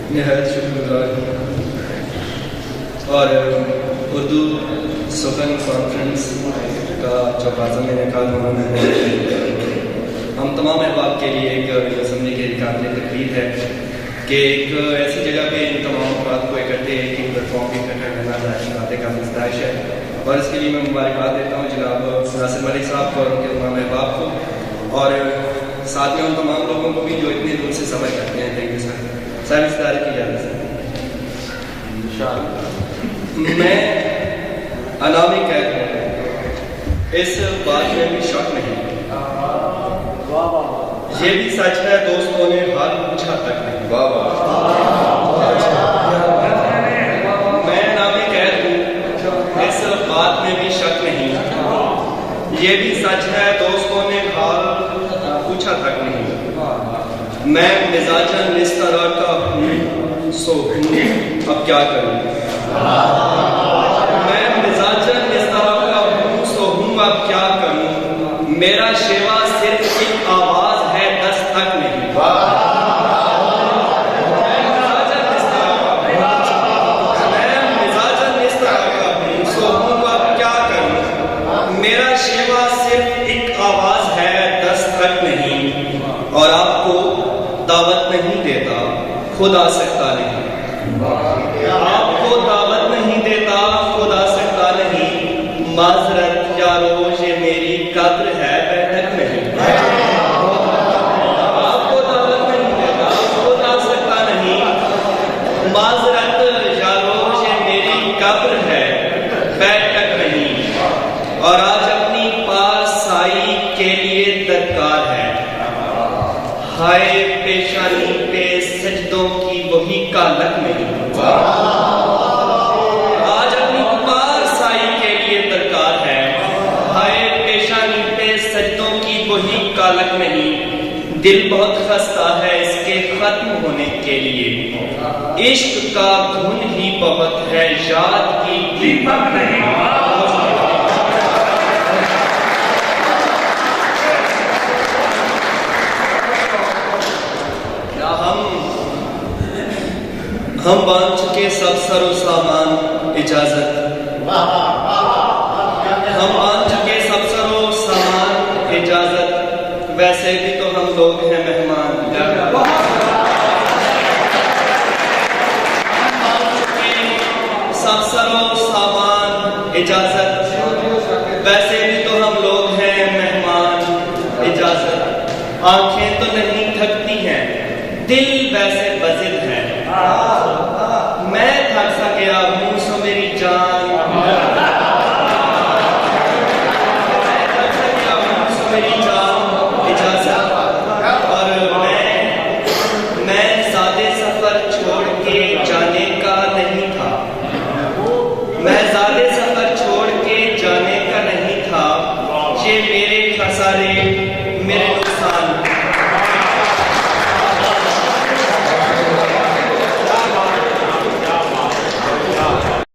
नहायत शुक्रगुजार और उर्दू स्पोकन कॉन्फ्रेंस का जो बाज़म इनेकाद हुआ है, हम तमाम अहबाब के लिए एक समझने के काबिल तकलीफ है कि एक ऐसी जगह पे इन तमाम अफराद को इकट्ठे एक प्लेटफॉर्म पर इकट्ठा करना ज़ाहिर बात का ख्वाहिश है और इसके लिए मैं मुबारकबाद देता हूँ जनाब नासिर मलिक साहब को और उनके तमाम अहबाब को और साथ में उन तमाम लोगों को भी जो इतने दूर से सफ़र करते हैं। थैंक यू सर इस तारीख की इजाज़त है। मैं अनामी कैद हूँ, इस बात में भी शक नहीं, ये भी सच है दोस्तों ने हाल पूछा तक नहीं। मैं अनामी कैद हूँ, इस बात में भी शक नहीं, ये भी सच है दोस्तों ने हाल पूछा तक नहीं। मैं मिजाजन इस तरह का हूँ सो हूँ अब क्या करूँ। मैं मिजाजन इस तरह का हूँ सो हूँ अब क्या करूँ। मेरा शेवा सिर्फ एक आवाज है, दस्तक नहीं। मैं मिजाजन इस तरह का हूँ सो हूँ अब क्या करूँ। मेरा शेवा सिर्फ एक आवाज है, दस्तक नहीं। और आपको दावत नहीं देता, खुद आ सकता नहीं। आपको दावत नहीं देता, खुद आ सकता नहीं। माजरत यारो ये मेरी कब्र है, बैठक नहीं। आपको दावत नहीं देता, खुद आ सकता नहीं। माजरत यारो ये मेरी कब्र है, बैठक नहीं। और आज अपनी पासाई के लिए दरकार है। हाय पेशानी पे सजदों की वही कालक नहीं। आज अपनी पासाई के लिए दरकार है। हाय पेशानी पे सजदों की वही कालक नहीं। दिल बहुत खस्ता है इसके खत्म होने के लिए। इश्क का धुन ही बहुत है, याद की दीपक नहीं। हम बांध चुके सब सरो सामान, इजाजत। हम बांध चुके सब सरो सामान, इजाजत। वैसे भी तो हम लोग हैं मेहमान। सब सरो सामान, इजाजत। वैसे भी तो हम लोग हैं मेहमान, इजाजत। आंखें तो नहीं थकती हैं, दिल वैसे बजिद है। मैं थक सा गया हूँ सो मेरी जान। मैं थक सा गया हूँ सो मेरी जान, इजाजत। और मैं ज़्यादा सफर छोड़ के जाने का नहीं था। मैं ज़्यादा सफर छोड़ के जाने का नहीं था। ये मेरे खसारे मेरे नुकसान